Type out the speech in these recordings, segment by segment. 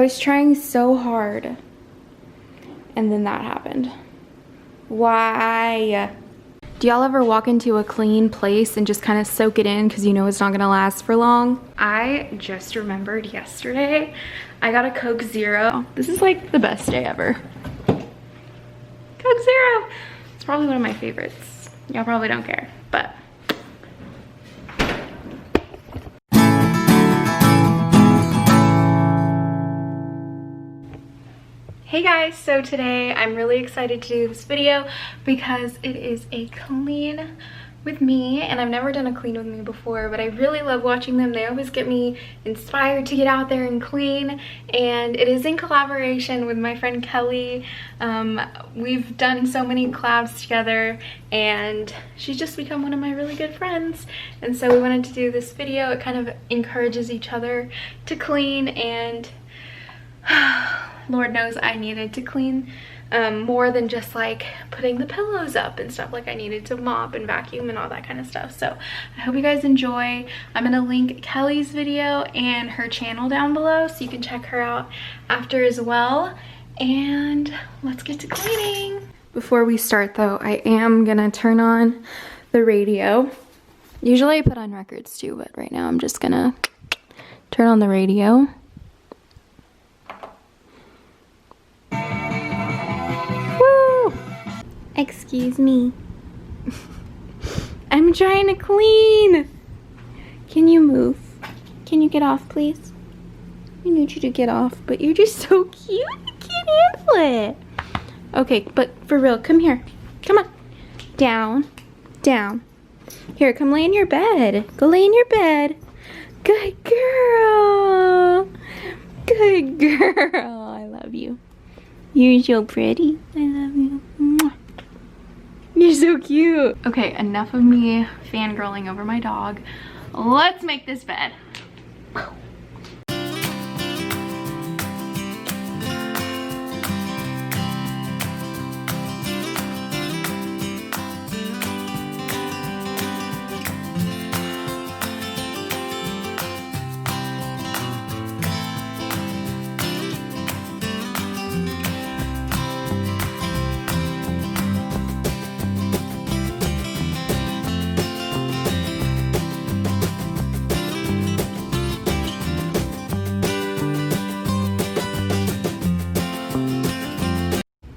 was trying so hard and then that happened. Why? Do y'all ever walk into a clean place and just kind of soak it in because you know it's not gonna last for long? I just remembered yesterday I got a Coke Zero. This is like the best day ever. Coke Zero. It's probably one of my favorites. Y'all probably don't care, but. Hey guys, so today I'm really excited to do this video because it is a clean with me, and I've never done a clean with me before, but I really love watching them. They always get me inspired to get out there and clean, and it is in collaboration with my friend Kelly. We've done so many collabs together and she's just become one of my really good friends, and so we wanted to do this video. It kind of encourages each other to clean, and Lord knows I needed to clean more than just like putting the pillows up and stuff. Like I needed to mop and vacuum and all that kind of stuff. So I hope you guys enjoy. I'm gonna link Kelly's video and her channel down below so you can check her out after as well. And let's get to cleaning. Before we start though, I am gonna turn on the radio. Usually I put on records too, but right now I'm just gonna turn on the radio. Excuse me. I'm trying to clean. Can you move? Can you get off, please? I need you to get off, but you're just so cute. I can't handle it. Okay, but for real, come here. Come on. Down. Down. Here, come lay in your bed. Go lay in your bed. Good girl. Good girl. I love you. You're so pretty. I love you. Mwah. You're so cute. Okay, enough of me fangirling over my dog. Let's make this bed.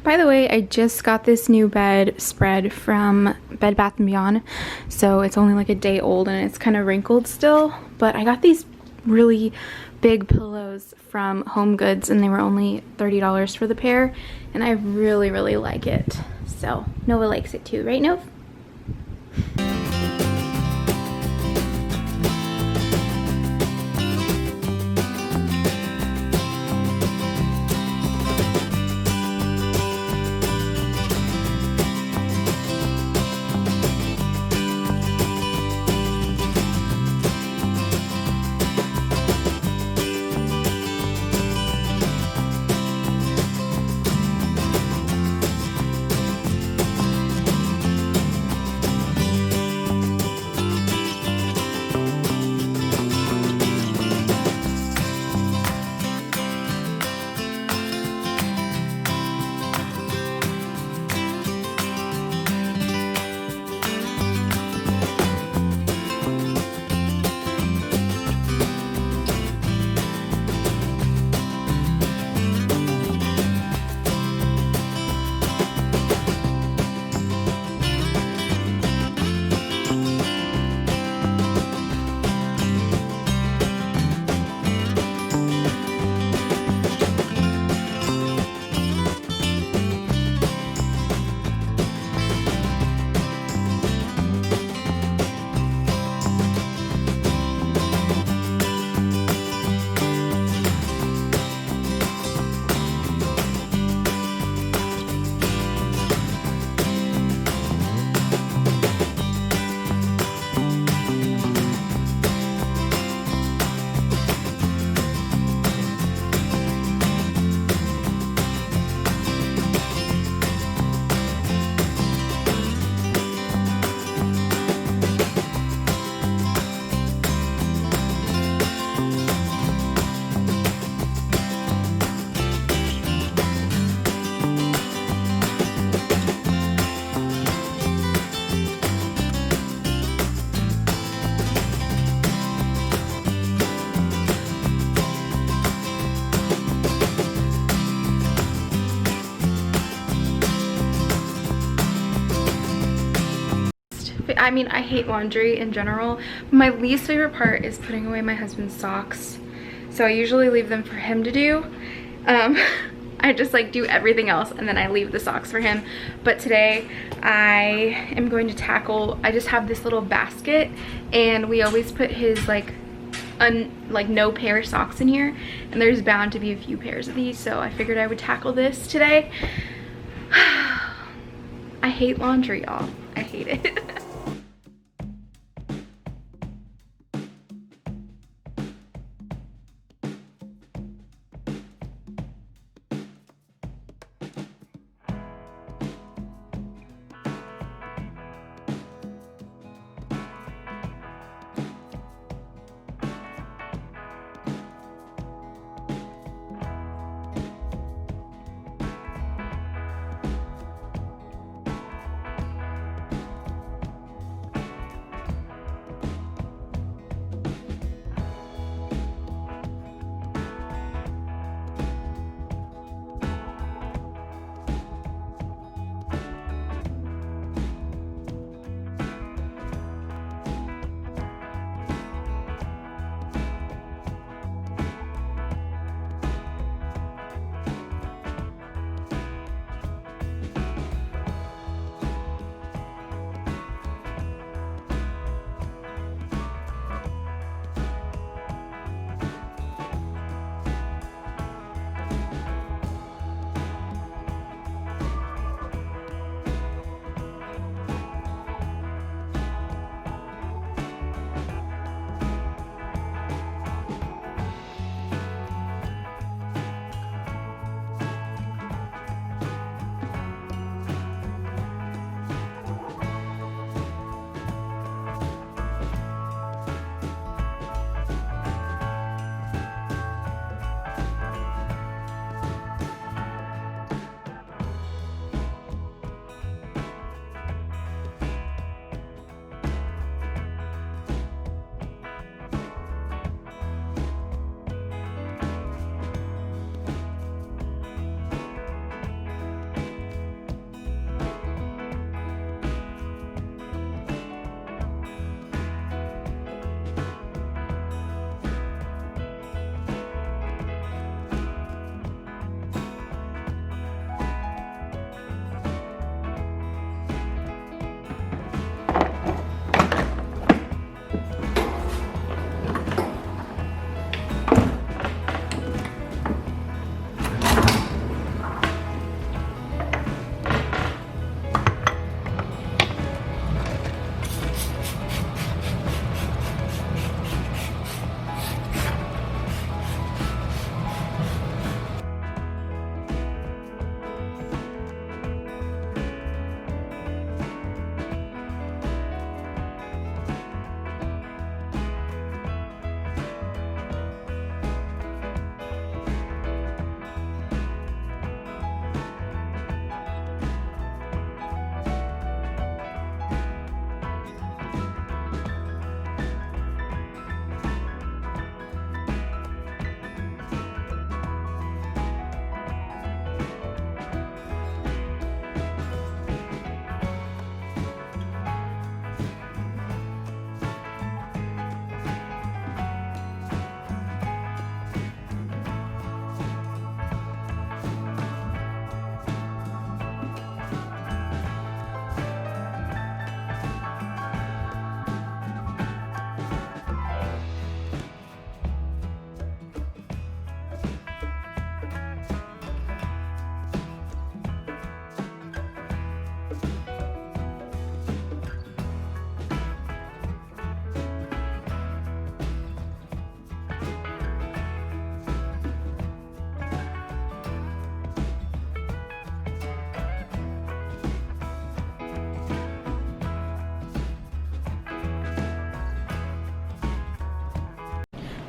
By the way, I just got this new bed spread from Bed Bath & Beyond, so it's only like a day old and it's kind of wrinkled still, but I got these really big pillows from Home Goods and they were only $30 for the pair, and I really, really like it. So Nova likes it too, right Nova? I mean, I hate laundry in general. My least favorite part is putting away my husband's socks. So I usually leave them for him to do. I just like do everything else and then I leave the socks for him. But today I am going to tackle, I just have this little basket and we always put his like no pair socks in here, and there's bound to be a few pairs of these, so I figured I would tackle this today. I hate laundry, y'all. I hate it.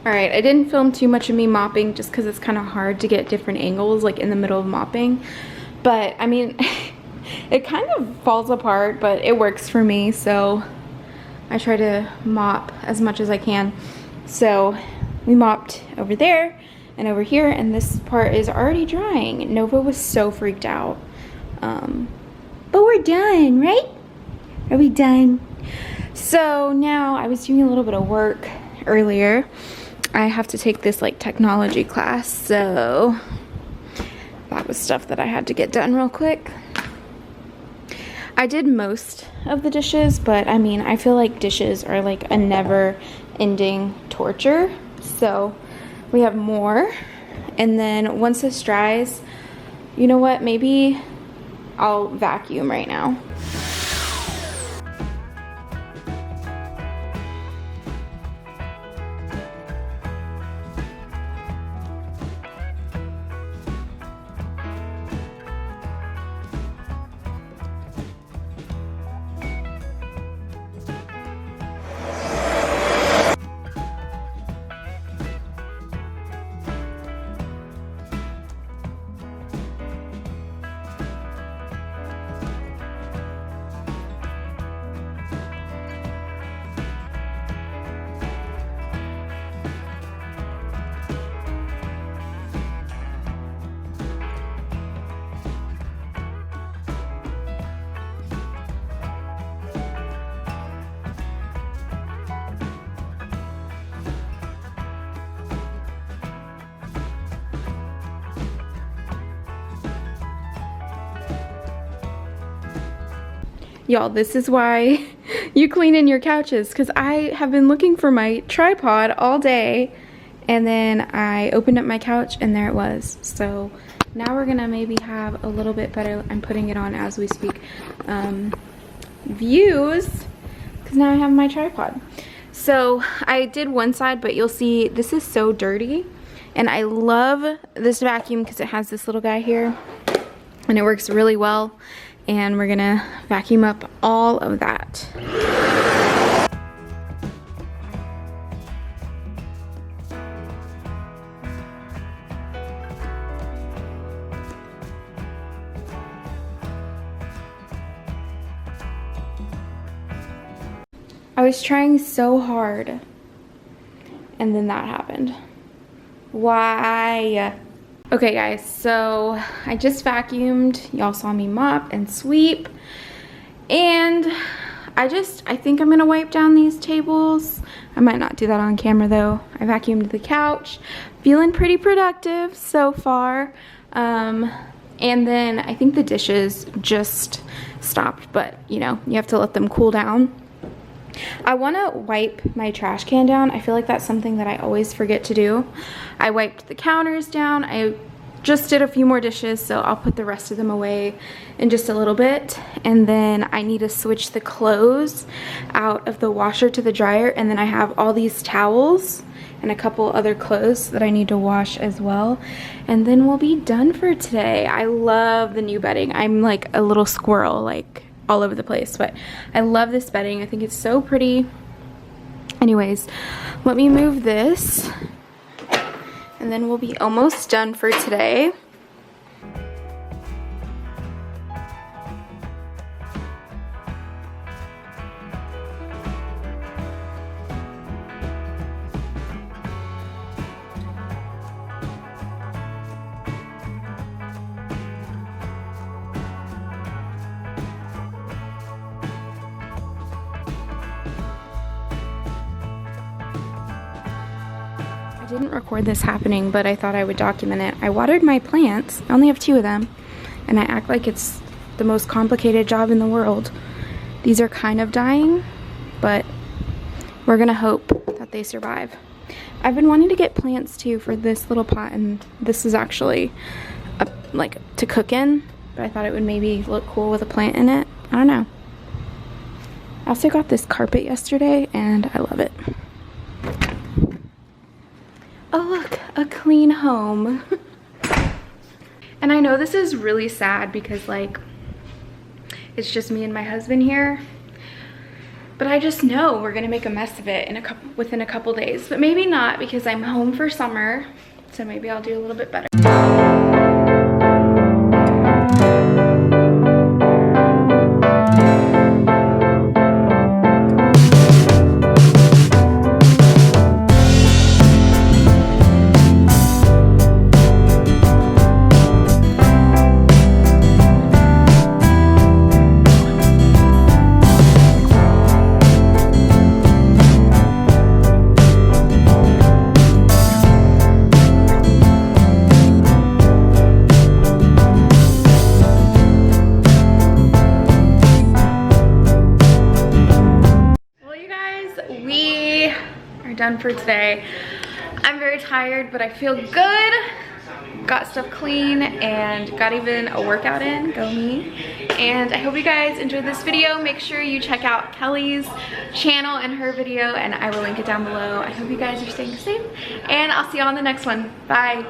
Alright, I didn't film too much of me mopping just because it's kind of hard to get different angles like in the middle of mopping. But I mean, it kind of falls apart, but it works for me, so I try to mop as much as I can. So we mopped over there and over here, and this part is already drying. Nova was so freaked out. But we're done, right? Are we done? So now I was doing a little bit of work earlier. I have to take this like technology class, so that was stuff that I had to get done real quick. I did most of the dishes, but I mean, I feel like dishes are like a never-ending torture. So we have more, and then once this dries, you know what, maybe I'll vacuum right now. Y'all, this is why you clean in your couches, because I have been looking for my tripod all day, and then I opened up my couch and there it was. So now we're gonna maybe have a little bit better, I'm putting it on as we speak, views, because now I have my tripod. So I did one side, but you'll see this is so dirty, and I love this vacuum because it has this little guy here and it works really well. And we're gonna vacuum up all of that. I was trying so hard, and then that happened. Why? Okay guys, so I just vacuumed. Y'all saw me mop and sweep. And I think I'm gonna wipe down these tables. I might not do that on camera though. I vacuumed the couch. Feeling pretty productive so far. And then I think the dishes just stopped, but you know, you have to let them cool down. I want to wipe my trash can down. I feel like that's something that I always forget to do. I wiped the counters down. I just did a few more dishes, so I'll put the rest of them away in just a little bit. And then I need to switch the clothes out of the washer to the dryer. And then I have all these towels and a couple other clothes that I need to wash as well. And then we'll be done for today. I love the new bedding. I'm like a little squirrel, like all over the place, but I love this bedding. I think it's so pretty. Anyways, let me move this and then we'll be almost done for today. I didn't record this happening, but I thought I would document it. I watered my plants. I only have 2 of them, and I act like it's the most complicated job in the world. These are kind of dying, but we're gonna hope that they survive. I've been wanting to get plants too for this little pot, and this is actually like to cook in, but I thought it would maybe look cool with a plant in it. I don't know. I also got this carpet yesterday, and I love it. Oh look, a clean home. And I know this is really sad because like, it's just me and my husband here. But I just know we're gonna make a mess of it within a couple days. But maybe not, because I'm home for summer. So maybe I'll do a little bit better. done for today. I'm very tired, but I feel good. Got stuff clean and got even a workout in, go me. And I hope you guys enjoyed this video. Make sure you check out Kelly's channel and her video, and I will link it down below. I hope you guys are staying safe, and I'll see you on the next one. Bye.